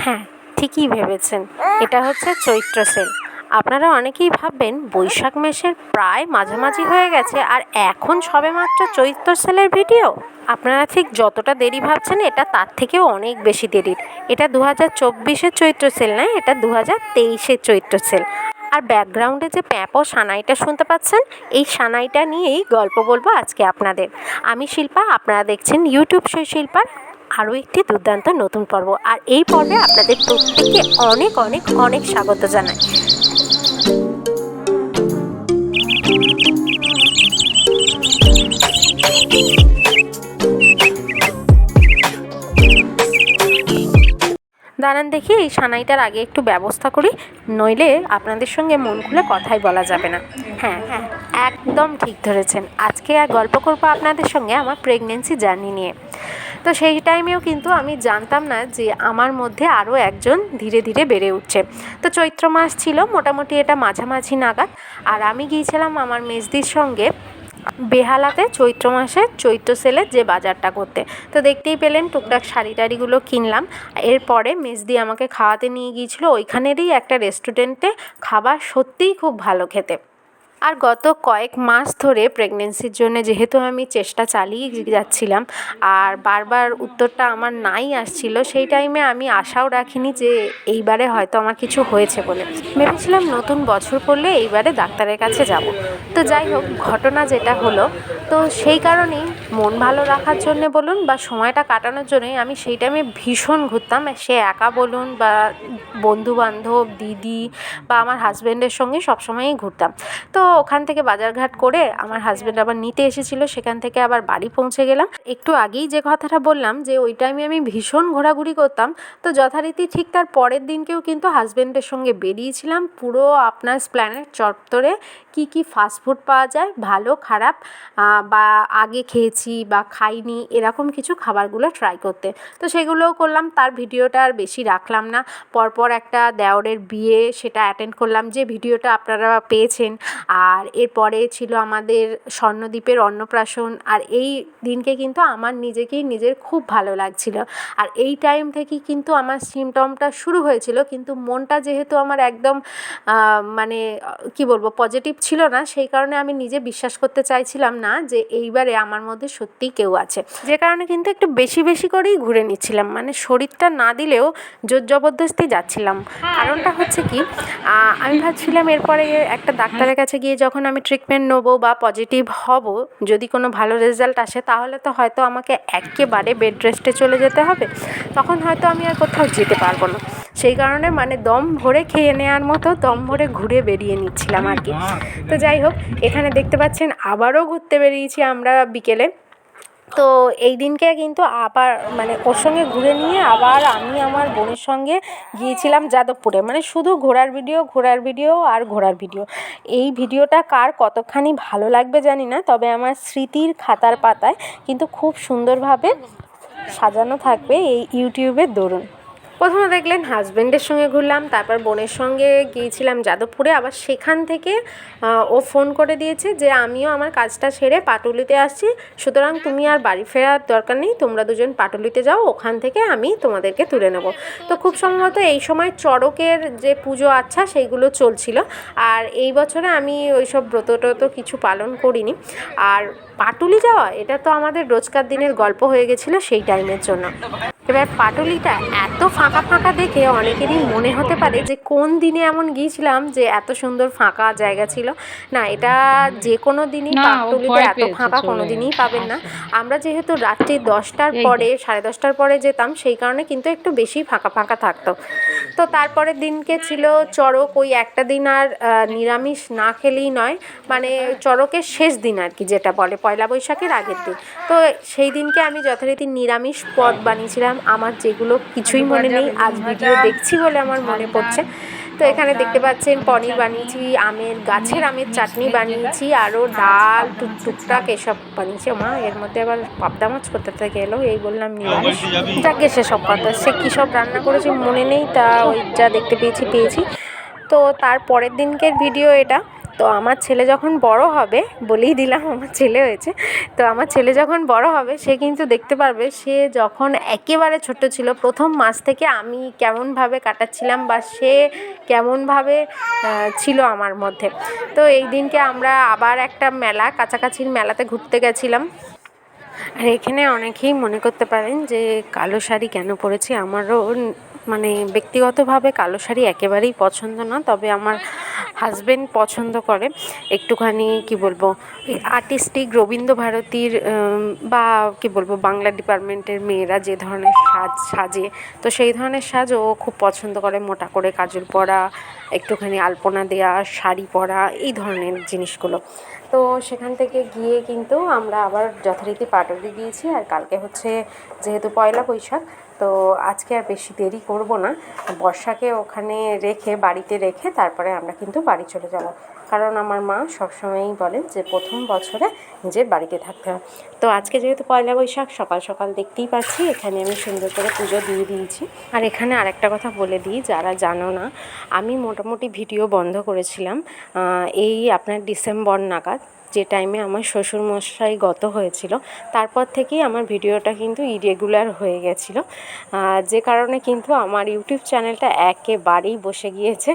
হ্যাঁ, ঠিকই ভেবেছেন। এটা হচ্ছে চৈত্র সেল। আপনারা অনেকেই ভাববেন বৈশাখ মাসের প্রায় মাঝামাঝি হয়ে গেছে আর এখন সবেমাত্র চৈত্র সেলের ভিডিও। আপনারা ঠিক যতটা দেরি ভাবছেন এটা তার থেকেও অনেক বেশি দেরির। এটা 2024-এর চৈত্র সেল নয়, এটা 2023-এর চৈত্র সেল। আর ব্যাকগ্রাউন্ডে যে প্যাঁপো সানাইটা শুনতে পাচ্ছেন, এই সানাইটা নিয়েই গল্প বলবো আজকে আপনাদের। আমি শিল্পা, আপনারা দেখছেন ইউটিউব সেই শিল্পার আরও একটি দুর্দান্ত নতুন পর্ব। আর এই পর্বে আপনাদের প্রত্যেককে অনেক অনেক অনেক স্বাগত জানাই। দাঁড়ান দেখি এই সানাইটার আগে একটু ব্যবস্থা করি, নইলে আপনাদের সঙ্গে মন খুলে কথাই বলা যাবে না। হ্যাঁ হ্যাঁ, একদম ঠিক ধরেছেন। আজকে আর গল্প করবো আপনাদের সঙ্গে আমার প্রেগনেন্সি জার্নি নিয়ে। তো সেই টাইমেও কিন্তু আমি জানতাম না যে আমার মধ্যে আরও একজন ধীরে ধীরে বেড়ে উঠছে। তো চৈত্র মাস ছিল মোটামুটি, এটা মাঝামাঝি নাগাদ। আর আমি গিয়েছিলাম আমার মেজদির সঙ্গে বেহালাতে চৈত্র মাসে চৈত্র সেলের যে বাজারটা করতে। তো দেখতেই পেলেন টুকটাক শাড়ি টাড়িগুলো কিনলাম। এরপরে মেজদি আমাকে খাওয়াতে নিয়ে গিয়েছিলো ওইখানেরই একটা রেস্টুরেন্টে। খাবার সত্যিই খুব ভালো খেতে। আর গত কয়েক মাস ধরে প্রেগনেন্সির জন্য যেহেতু আমি চেষ্টা চালিয়ে যাচ্ছিলাম আর বারবার উত্তরটা আমার নাই আসছিল, সেই টাইমে আমি আশাও রাখিনি যে এইবারে হয়তো আমার কিছু হয়েছে বলে। ভেবেছিলাম নতুন বছর পড়লে এইবারে ডাক্তারের কাছে যাব। তো যাই হোক, ঘটনা যেটা হলো, তো সেই কারণেই মন ভালো রাখার জন্যে বলুন বা সময়টা কাটানোর জন্যই আমি সেই টাইমে ভীষণ ঘুরতাম। সে একা বলুন বা বন্ধুবান্ধব, দিদি বা আমার হাজব্যান্ডের সঙ্গে সবসময়ই ঘুরতাম। তো ওখান থেকে বাজারঘাট করে আমার হাজব্যান্ড আবার নিতে এসেছিল, সেখান থেকে আবার বাড়ি পৌঁছে গেলাম। একটু আগেই যে কথাটা বললাম যে ওই টাইমে আমি ভীষণ ঘোরাঘুরি করতাম, তো যথারীতি ঠিক তার পরের দিনকেও কিন্তু হাজব্যান্ডের সঙ্গে বেরিয়েছিলাম পুরো আপনার এসপ্ল্যানেড চত্বরে কি কি ফাস্টফুড পাওয়া যায় ভালো খারাপ, বা আগে খেয়েছি বা খাইনি এরকম কিছু খাবারগুলো ট্রাই করতে। তো সেগুলোও করলাম। তার ভিডিওটা আর বেশি রাখলাম না। পরপর একটা দেওরের বিয়ে, সেটা অ্যাটেন্ড করলাম, যে ভিডিওটা আপনারা পেয়েছেন। আর এরপরে ছিল আমাদের স্বর্ণদ্বীপের অন্নপ্রাশন। আর এই দিনকে কিন্তু আমার নিজের খুব ভালো লাগছিল। আর এই টাইম থেকেই কিন্তু আমার সিমটমটা শুরু হয়েছিল, কিন্তু মনটা যেহেতু আমার একদম মানে কি বলবো পজিটিভ ছিল না, সেই কারণে আমি নিজে বিশ্বাস করতে চাইছিলাম না যে এইবারে আমার মধ্যে সত্যিই কেউ আছে। যে কারণে কিন্তু একটু বেশি বেশি করেই ঘুরে নিচ্ছিলাম, মানে শরীরটা না দিলেও জোর জবরদস্তি যাচ্ছিলাম। কারণটা হচ্ছে কি, আমি ভাবছিলাম এরপরে একটা ডাক্তারের কাছে গিয়ে যখন আমি ট্রিটমেন্ট নেবো বা পজিটিভ হব, যদি কোনো ভালো রেজাল্ট আসে, তাহলে তো হয়তো আমাকে একেবারে বেড রেস্টে চলে যেতে হবে। তখন হয়তো আমি আর কোথাও যেতে পারবো না। সেই কারণে মানে দম ভরে খেয়ে নেওয়ার মতো দম ভরে ঘুরে বেরিয়ে নিচ্ছিলাম আর কি। তো যাই হোক, এখানে দেখতে পাচ্ছেন আবারও ঘুরতে বেরিয়েছি আমরা বিকেলে। তো এই দিনকে কিন্তু আবার মানে ওর সঙ্গে ঘুরে নিয়ে আবার আমি আমার বোনের সঙ্গে গিয়েছিলাম যাদবপুরে। মানে শুধু ঘোরার ভিডিও আর ঘোরার ভিডিও। এই ভিডিওটা কার কতখানি ভালো লাগবে জানি না, তবে আমার স্মৃতির খাতার পাতায় কিন্তু খুব সুন্দরভাবে সাজানো থাকবে এই ইউটিউবের দরুন। প্রথমে দেখলেন হাজব্যান্ডের সঙ্গে ঘুরলাম, তারপর বোনের সঙ্গে গিয়েছিলাম যাদবপুরে। আবার সেখান থেকে ও ফোন করে দিয়েছে যে আমিও আমার কাজটা সেরে পাটুলিতে আসছি, সুতরাং তুমি আর বাড়ি ফেরার দরকার নেই, তোমরা দুজন পাটুলিতে যাও, ওখান থেকে আমি তোমাদেরকে তুলে নেব। তো খুব সম্ভবত এই সময় চড়কের যে পুজো আচ্ছা সেইগুলো চলছিল। আর এই বছরে আমি ওইসব ব্রত ট্রত কিছু পালন করিনি। আর পাটুলি যাওয়া এটা তো আমাদের রোজকার দিনের গল্প হয়ে গেছিলো সেই টাইমের জন্য। এবার পাটুলিটা এত ফাঁকা ফাঁকা দেখে অনেকেরই মনে হতে পারে যে কোন দিনে এমন গিয়েছিলাম যে এত সুন্দর ফাঁকা জায়গা ছিল। না, এটা যে কোনো দিনই পাটুলিতে এত ফাঁকা কোনো দিনই পাবেন না। আমরা যেহেতু রাত্রি 10টার পরে 10:30টার পরে যেতাম, সেই কারণে কিন্তু একটু বেশি ফাঁকা ফাঁকা থাকতো। তো তারপরের দিনকে ছিল চড়ক। ওই একটা দিন আর নিরামিষ না খেলেই নয়, মানে চড়কের শেষ দিন আর কি, যেটা বলে পয়লা বৈশাখের আগের দিন। তো সেই দিনকে আমি যথারীতি নিরামিষ পদ বানিয়েছিলাম। আমার যেগুলো কিছুই মনে নেই, আজ ভিডিও দেখছি বলে আমার মনে পড়ছে। তো এখানে দেখতে পাচ্ছেন পনির বানিয়েছি, গাছের আমের চাটনি বানিয়েছি, আরও ডাল টুকটাক এসব বানিয়েছি। মা এর মধ্যে আবার পাবদা মাছ কোথা থেকে এলো, এই বললাম নিরামিষ। যাকে সেসব কথা, সে কী সব রান্না করেছি মনে নেই, তা ওই যা দেখতে পেয়েছি। তো তার পরের দিনকের ভিডিও এটা। তো আমার ছেলে যখন বড় হবে, বলেই দিলাম আমার ছেলে হয়েছে, তো আমার ছেলে যখন বড় হবে সে কিন্তু দেখতে পারবে সে যখন একেবারে ছোট ছিল প্রথম মাস থেকে আমি কেমনভাবে কাটাচ্ছিলাম বা সে কেমনভাবে ছিল আমার মধ্যে। তো এই দিনকে আমরা আবার একটা মেলা, কাছাকাছির মেলাতে ঘুরতে গেছিলাম। আর এখানে অনেকেই মনে করতে পারেন যে কালো শাড়ি কেন পরেছি। আমারও মানে ব্যক্তিগতভাবে কালো শাড়ি একেবারেই পছন্দ না, তবে আমার হাজব্যান্ড পছন্দ করে একটুখানি কি বলবো আর্টিস্টিক রবীন্দ্রভারতীর বা কি বলবো বাংলা ডিপার্টমেন্টের মেয়েরা যে ধরনের সাজে, তো সেই ধরনের সাজ ও খুব পছন্দ করে। মোটা করে কাজল পরা, একটুখানি আলপনা দেওয়া, শাড়ি পরা, এই ধরনের জিনিসগুলো। তো সেখান থেকে গিয়ে কিন্তু আমরা আবার যথারীতি পাটুলি গিয়েছি। আর কালকে হচ্ছে যেহেতু পয়লা বৈশাখ, তো আজকে আর বেশি দেরি করব না, বর্ষাকে ওখানে রেখে বাড়িতে রেখে তারপরে আমরা কিন্তু বাড়ি চলে যাব। কারণ আমার মা সবসময়ই বলেন যে প্রথম বছরে নিজের বাড়িতে থাকতে হয়। তো আজকে যেহেতু পয়লা বৈশাখ, সকাল সকাল দেখতেই পাচ্ছি এখানে আমি সুন্দর করে পুজো দিয়ে দিয়েছি। আর এখানে আরেকটা কথা বলে দিই, যারা জানো না, আমি মোটামুটি ভিডিও বন্ধ করেছিলাম এই আপনার ডিসেম্বর নাগাদ, যে টাইমে আমার শ্বশুরমশাই গত হয়েছিল। তারপর থেকেই আমার ভিডিওটা কিন্তু ইরেগুলার হয়ে গেছিলো, যে কারণে কিন্তু আমার ইউটিউব চ্যানেলটা একেবারেই বসে গিয়েছে।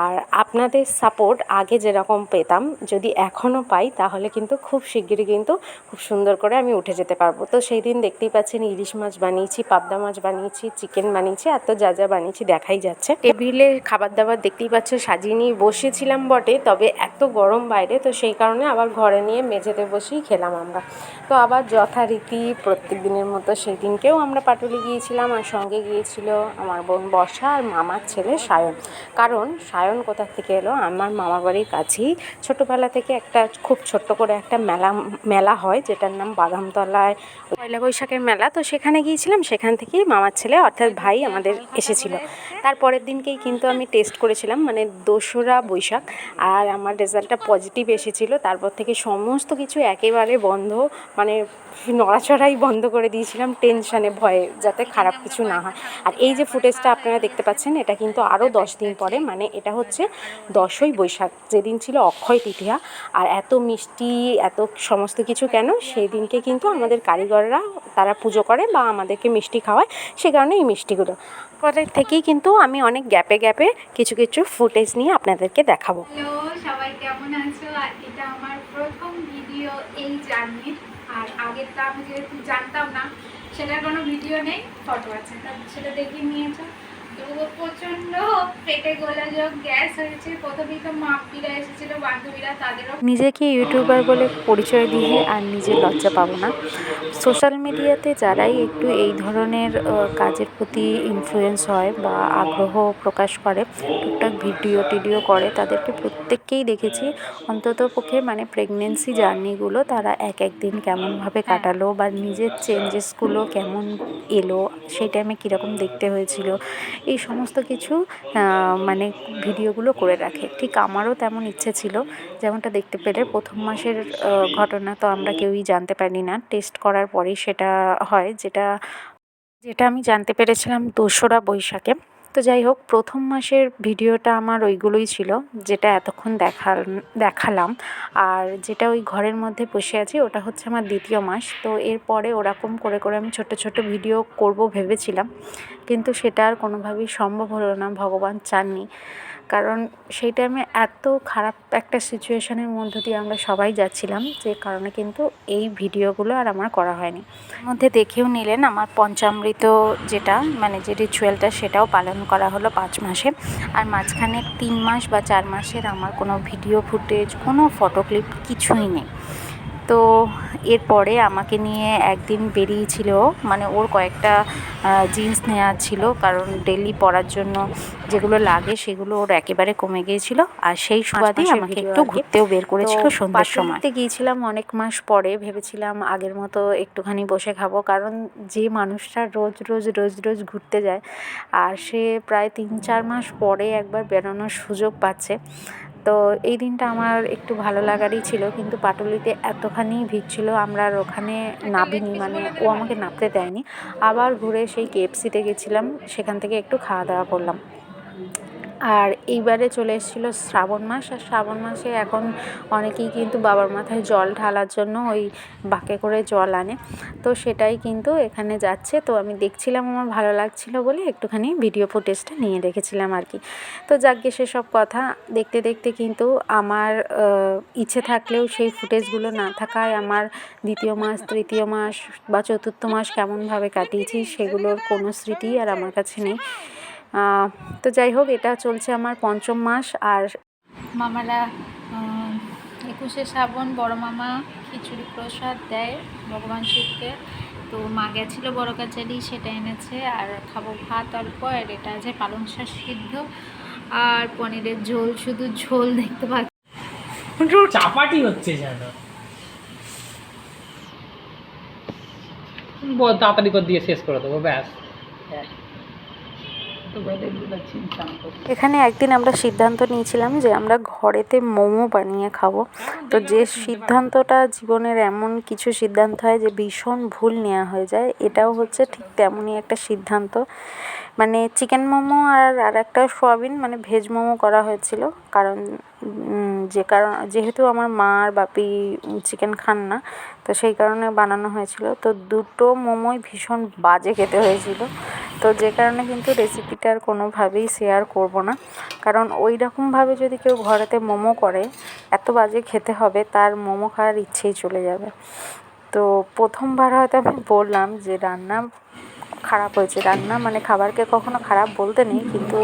আর আপনাদের সাপোর্ট আগে যেরকম পেতাম যদি এখনও পাই, তাহলে কিন্তু খুব শিগগিরই কিন্তু খুব সুন্দর করে আমি উঠে যেতে পারবো। তো সেই দিন দেখতেই পাচ্ছেন ইলিশ মাছ বানিয়েছি, পাবদা মাছ বানিয়েছি, চিকেন বানিয়েছি, এত যা যা বানিয়েছি দেখাই যাচ্ছে। টেবিলে খাবার দাবার দেখতেই পাচ্ছ সাজিয়ে নিয়ে বসেছিলাম বটে, তবে এত গরম বাইরে, তো সেই কারণে আবার ঘরে নিয়ে মেঝেতে বসেই খেলাম আমরা। তো আবার যথারীতি প্রত্যেক দিনের মতো সেই দিনকেও আমরা পাটুলি গিয়েছিলাম, আর সঙ্গে গিয়েছিল আমার বোন বর্ষা আর মামার ছেলে সায়ন। কারণ সায়ন কোথা থেকে এলো, আমার মামার বাড়ির কাছেই ছোটোবেলা থেকে একটা খুব ছোট্ট করে একটা মেলা হয় যেটার নাম বাদামতলায় পয়লা বৈশাখের মেলা। তো সেখানে গিয়েছিলাম, সেখান থেকেই মামার ছেলে অর্থাৎ ভাই আমাদের এসেছিল। তারপরের দিনকেই কিন্তু আমি টেস্ট করেছিলাম, মানে 2রা বৈশাখ, আর আমার রেজাল্টটা পজিটিভ এসেছিলো। তারপর থেকে সমস্ত কিছু একেবারে বন্ধ, মানে নড়াচড়াই বন্ধ করে দিয়েছিলাম টেনশানে ভয়ে যাতে খারাপ কিছু না হয়। আর এই যে ফুটেজটা আপনারা দেখতে পাচ্ছেন এটা কিন্তু আরও 10 দিন পরে, মানে এটা হচ্ছে 10ই বৈশাখ, যেদিন ছিল অক্ষয় তৃতীয়া। আর এত মিষ্টি এত সমস্ত কিছু কেন, সেই দিনকে কিন্তু আমাদের কারিগররা তারা পুজো করে বা আমাদেরকে মিষ্টি খাওয়ায়, সে কারণে এই মিষ্টিগুলো পরের থেকেই কিন্তু আমি অনেক গ্যাপে গ্যাপে কিছু কিছু ফুটেজ নিয়ে আপনাদেরকে দেখাবো। হ্যালো, সবাই কেমন আছো? আর এটা আমার প্রথম ভিডিও এই জার্নির। আর আগেরটা আমি যেহেতু জানতাম না, সেটার কোনো ভিডিও নেই, ফটো আছে, সেটা দেখিয়ে নিয়েছো। তো প্রচণ্ড পেটে গোলাযোগ, গ্যাস হয়েছে। প্রথমেই তো মাপিরা এসেছিলো, বান্ধবীরা, তাদেরও নিজেকে ইউটিউবার বলে পরিচয় দিয়ে আর নিজের লজ্জা পাবো না। সোশ্যাল মিডিয়াতে যারাই একটু এই ধরনের কাজের প্রতি ইনফ্লুয়েন্স হয় বা আগ্রহ প্রকাশ করে, টুকটাক ভিডিও টিডিও করে, তাদেরকে প্রত্যেককেই দেখেছি অন্ততপক্ষে মানে প্রেগনেন্সি জার্নিগুলো তারা এক এক দিন কেমনভাবে কাটালো বা নিজের চেঞ্জেসগুলো কেমন এলো, সেই টাইমে কীরকম দেখতে হয়েছিল, এই সমস্ত কিছু মানে ভিডিওগুলো করে রাখে। ঠিক আমারও তেমন ইচ্ছে ছিল, যেমনটা দেখতে পেলে প্রথম মাসের ঘটনা তো আমরা কেউই জানতে পারি না, টেস্ট করার পরেই সেটা হয়, যেটা যেটা আমি জানতে পেরেছিলাম 2রা বৈশাখে। তো যাই হোক, প্রথম মাসের ভিডিওটা আমার ওইগুলোই ছিল যেটা এতক্ষণ দেখালাম। আর যেটা ওই ঘরের মধ্যে বসে আছি ওটা হচ্ছে আমার 2য় মাস। তো এরপরে ওরকম করে করে আমি ছোট ছোট ভিডিও করব ভেবেছিলাম, কিন্তু সেটা আর কোনোভাবেই সম্ভব হলো না, ভগবান চাননি। কারণ সেই টাইমে এত খারাপ একটা সিচুয়েশনের মধ্য দিয়ে আমরা সবাই যাচ্ছিলাম, যে কারণে কিন্তু এই ভিডিওগুলো আর আমার করা হয়নি। মধ্যে দেখেও নিলেন আমার পঞ্চামৃত যেটা মানে যে রিচুয়ালটা, সেটাও পালন করা হলো 5 মাসে। আর মাঝখানে 3 মাস বা 4 মাসের আমার কোনো ভিডিও ফুটেজ, কোনো ফটো ক্লিপ কিছুই নেই। তো এরপরে আমাকে নিয়ে একদিন বেরিয়েছিল, মানে ওর কয়েকটা জিন্স নেওয়া ছিল, কারণ ডেলি পরার জন্য যেগুলো লাগে সেগুলো ওর একেবারে কমে গিয়েছিল। আর সেই সুবাদেই আমাকে একটু ঘুরতেও বের করেছিল সন্ধ্যের সময়। গিয়েছিলাম অনেক মাস পরে, ভেবেছিলাম আগের মতো একটুখানি বসে খাবো, কারণ যে মানুষটা রোজ রোজ রোজ রোজ ঘুরতে যায় আর সে প্রায় 3-4 মাস পরে একবার বেরোনোর সুযোগ পাচ্ছে। তো এই দিনটা আমার একটু ভালো লাগারই ছিল, কিন্তু পাটুলিতে এতখানি ভিড় ছিল আমরা আর ওখানে নামিনি, মানে ও আমাকে নামতে দেয়নি। আবার ঘুরে সেই KFCতে গেছিলাম, সেখান থেকে একটু খাওয়া দাওয়া করলাম। আর এইবারে চলে এসেছিলো শ্রাবণ মাস, আর শ্রাবণ মাসে এখন অনেকেই কিন্তু বাবার মাথায় জল ঢালার জন্য ওই বাঁকে করে জল আনে, তো সেটাই কিন্তু এখানে যাচ্ছে। তো আমি দেখছিলাম, আমার ভালো লাগছিলো বলে একটুখানি ভিডিও ফুটেজটা নিয়ে রেখেছিলাম আর কি। তো যাকগে সেসব কথা দেখতে দেখতে কিন্তু আমার ইচ্ছে থাকলেও সেই ফুটেজগুলো না থাকায় আমার দ্বিতীয় মাস, তৃতীয় মাস বা চতুর্থ মাস কেমনভাবে কাটিয়েছি সেগুলোর কোনো স্মৃতি আর আমার কাছে নেই। তো যাই হোক, এটা চলছে আমার পঞ্চম মাস। আর মামারা 21শে শ্রাবণ বড় মামা খিচুড়ি প্রসাদ দেয় ভগবান শিবকে। তো মা গেছিলো বড় কাচারি, সেটা এনেছে। আর খাবো ভাত অল্প, আর এটা আছে পালং শাক সিদ্ধ আর পনিরের ঝোল, শুধু ঝোল দেখতে পাচ্ছি। চাপাটি হচ্ছে যেন, তাড়াতাড়ি করে দিয়ে শেষ করে দেবো ব্যাস। এখানে একদিন আমরা সিদ্ধান্ত নিয়েছিলাম যে আমরা ঘরেতে মোমো বানিয়ে খাবো। তো যে সিদ্ধান্তটা জীবনের এমন কিছু সিদ্ধান্ত হয় যে ভীষণ ভুল নেওয়া হয়ে যায়, এটাও হচ্ছে ঠিক তেমনই একটা সিদ্ধান্ত। মানে চিকেন মোমো আর একটা সোয়াবিন মানে ভেজ মোমো করা হয়েছিল, কারণ যেহেতু আমার মা আর বাপি চিকেন খান না, তো সেই কারণে বানানো হয়েছিল। তো দুটো মোমোই ভীষণ বাজে খেতে হয়েছিল। তো যে কারণে কিন্তু রেসিপিটা আর কোনোভাবেই শেয়ার করব না, কারণ ওই রকমভাবে যদি কেউ ঘরেতে মোমো করে এত বাজে খেতে হবে, তার মোমো খাওয়ার ইচ্ছেই চলে যাবে। তো প্রথমবার হয়তো আমি বললাম যে রান্না খারাপ হয়েছে, রান্না মানে খাবারকে কখনো খারাপ বলতে নেই, কিন্তু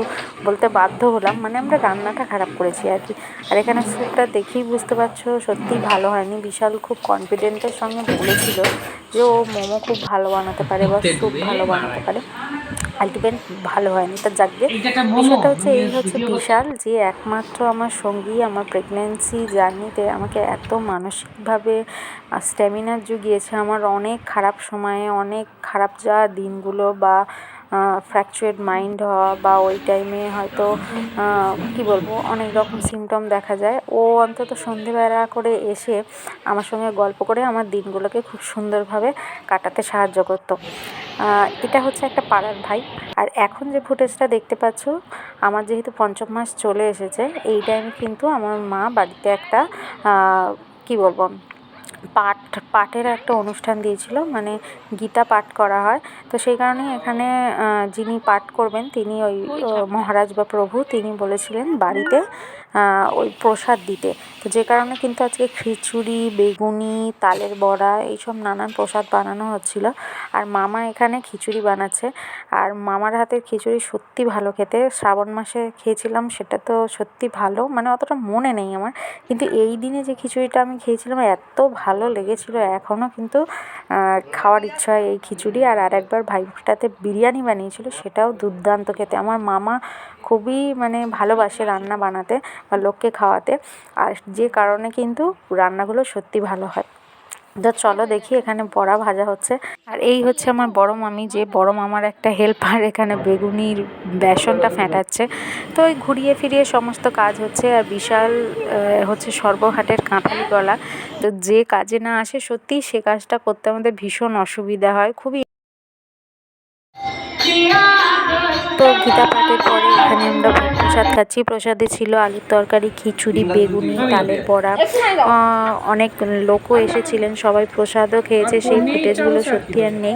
বলতে বাধ্য হলাম, মানে আমরা রান্নাটা খারাপ করেছি আর কি। আর এখানে স্যুপটা দেখেই বুঝতে পারছো সত্যিই ভালো হয়নি। বিশাল খুব কনফিডেন্টের সঙ্গে বলেছিল যে ও মোমো খুব ভালো বানাতে পারে বা স্যুপ ভালো বানাতে পারে, আলটিমেট ভালো হয়নি। তা যাকগে, বিষয়টা হচ্ছে এই হচ্ছে বিশাল যে একমাত্র আমার সঙ্গী আমার প্রেগনেন্সি জার্নিতে আমাকে এত মানসিকভাবে স্ট্যামিনা জুগিয়েছে আমার অনেক খারাপ সময়ে, অনেক খারাপ যাওয়া দিনগুলো বা ফ্র্যাকচুয়েড মাইন্ড হওয়া বা ওই টাইমে হয়তো কী বলবো অনেক রকম সিমটম দেখা যায়। ও অন্তত সন্ধেবেলা করে এসে আমার সঙ্গে গল্প করে আমার দিনগুলোকে খুব সুন্দরভাবে কাটাতে সাহায্য করতো। এটা হচ্ছে একটা পাড়ার ভাই। আর এখন যে ফুটেজটা দেখতে পাচ্ছ, আমার যেহেতু পঞ্চম মাস চলে এসেছে, এই টাইমে কিন্তু আমার মা বাড়িতে একটা কী বলবো পাঠের একটা অনুষ্ঠান দিয়েছিল, মানে গীতা পাঠ করা হয়। তো সেই কারণেই এখানে যিনি পাঠ করবেন তিনি ওই মহারাজ বা প্রভু, তিনি বলেছিলেন বাড়িতে ওই প্রসাদ দিতে। তো যে কারণে কিন্তু আজকে খিচুড়ি, বেগুনি, তালের বড়া এইসব নানান প্রসাদ বানানো হচ্ছিল। আর মামা এখানে খিচুড়ি বানাচ্ছে, আর মামার হাতের খিচুড়ি সত্যি ভালো খেতে। শ্রাবণ মাসে খেয়েছিলাম, সেটা তো সত্যি ভালো, মানে অতটা মনে নেই আমার, কিন্তু এই দিনে যে খিচুড়িটা আমি খেয়েছিলাম এত ভালো লেগেছিলো, এখনও কিন্তু খাওয়ার ইচ্ছা হয় এই খিচুড়ি। আর আরেকবার ভাইফোঁটাতে বিরিয়ানি বানিয়েছিল, সেটাও দুর্দান্ত খেতে। আমার মামা খুবই মানে ভালোবাসে রান্না বানাতে বা লোককে খাওয়াতে, আর যে কারণে কিন্তু রান্নাগুলো সত্যি ভালো হয়। তো চলো দেখি, এখানে বড়া ভাজা হচ্ছে। আর এই হচ্ছে আমার বড় মামি, যে বড় মামার একটা হেল্পার এখানে বেগুনির বেসনটা ফেটাচ্ছে। তো ওই ঘুরিয়ে ফিরিয়ে সমস্ত কাজ হচ্ছে। আর বিশাল হচ্ছে সর্বহাটের কাঁঠালি গলা, তো যে কাজে না আসে সত্যিই সে কাজটা করতে আমাদের ভীষণ অসুবিধা হয়, খুবই। তো গীতা পাঠের পরে এখানে আমরা প্রসাদ খাচ্ছি। প্রসাদে ছিল আলুর তরকারি, খিচুড়ি, বেগুনি, তালের বড়া। অনেক লোকও এসেছিলেন, সবাই প্রসাদও খেয়েছে। সেই ফুটেজগুলো সত্যি আর নেই,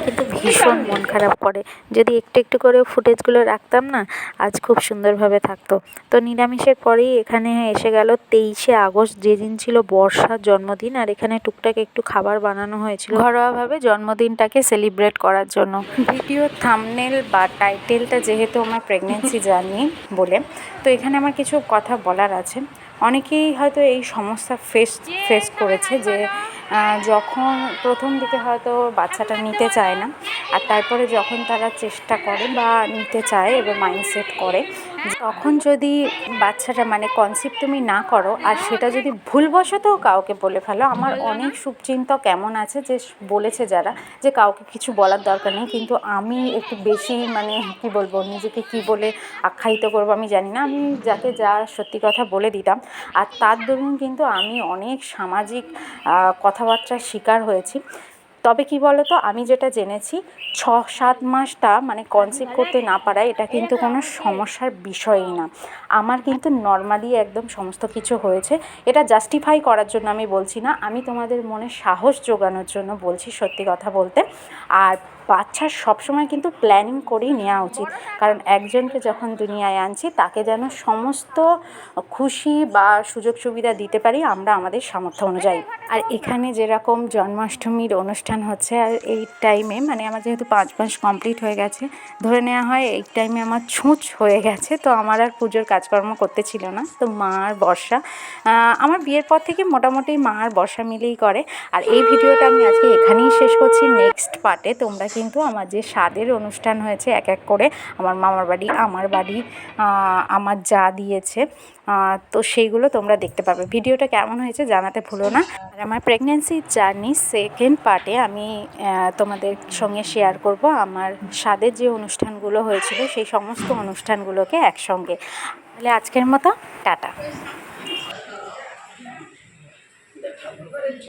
কিন্তু ভীষণ মন খারাপ করে। যদি একটু একটু করে ফুটেজগুলো রাখতাম না, আজ খুব সুন্দরভাবে থাকতো। তো নিরামিষের পরেই এখানে এসে গেল 23শে আগস্ট, যেদিন ছিল বর্ষার জন্মদিন। আর এখানে টুকটাক একটু খাবার বানানো হয়েছিল ঘরোয়াভাবে জন্মদিনটাকে সেলিব্রেট করার জন্য। ভিডিওর থাম্বনেল বা টাইটেলটা যেহেতু আমার প্রেগনেন্সি জার্নি বলে, তো এখানে আমার কিছু কথা বলার আছে। অনেকেই হয়তো এই সমস্যা ফেস করেছে যে যখন প্রথম দিকে হয়তো বাচ্চাটা নিতে চায় না, আর তারপরে যখন তারা চেষ্টা করে বা নিতে চায় এবার মাইন্ডসেট করে, তখন যদি বাচ্চাটা মানে কনসিভ তুমি না করো আর সেটা যদি ভুলবশত কাউকে বলে ফেলো। আমার অনেক শুভচিন্তক কেমন আছে যে বলেছে যারা যে কাউকে কিছু বলার দরকার নেই, কিন্তু আমি একটু বেশি মানে কী বলবো, নিজেকে কী বলে আখ্যায়িত করবো আমি জানি না, আমি যাকে যা সত্যি কথা বলে দিতাম। আর তার দরুন কিন্তু আমি অনেক সামাজিক কথাবার্তার শিকার হয়েছি। তবে কি বলো তো, আমি যেটা জেনেছি 6-7 মাসটা মানে কনসিভ করতে না পারা এটা কিন্তু কোনো সমস্যার বিষয়ই না। আমার কিন্তু নর্মালি একদম সমস্ত কিছু হয়েছে। এটা জাস্টিফাই করার জন্য আমি বলছি না, আমি তোমাদের মনে সাহস জোগানোর জন্য বলছি সত্যি কথা বলতে। আর বাচ্চার সবসময় কিন্তু প্ল্যানিং করেই নেওয়া উচিত, কারণ একজনকে যখন দুনিয়ায় আনছি তাকে যেন সমস্ত খুশি বা সুযোগ সুবিধা দিতে পারি আমরা আমাদের সামর্থ্য অনুযায়ী। আর এখানে যেরকম জন্মাষ্টমীর অনুষ্ঠান হচ্ছে, আর এই টাইমে মানে আমার যেহেতু 5 মাস কমপ্লিট হয়ে গেছে, ধরে নেওয়া হয় এই টাইমে আমার ছুঁচ হয়ে গেছে, তো আমার আর পুজোর কাজকর্ম করতে ছিল না। তো মা আর বর্ষা আমার বিয়ের পর থেকে মোটামুটি মা আর বর্ষা মিলেই করে। আর এই ভিডিওটা আমি আজকে এখানেই শেষ করছি। নেক্সট পার্টে তোমরা কিন্তু আমার যে স্বাদের অনুষ্ঠান হয়েছে এক এক করে আমার মামার বাড়ি, আমার বাড়ি, আমার যা দিয়েছে, তো সেইগুলো তোমরা দেখতে পাবে। ভিডিওটা কেমন হয়েছে জানাতে ভুলো না। আর আমার প্রেগনেন্সি জার্নি সেকেন্ড পার্টে আমি তোমাদের সঙ্গে শেয়ার করব আমার স্বাদের যে অনুষ্ঠানগুলো হয়েছিল সেই সমস্ত অনুষ্ঠানগুলোকে একসঙ্গে। তাহলে আজকের মতো টাটা।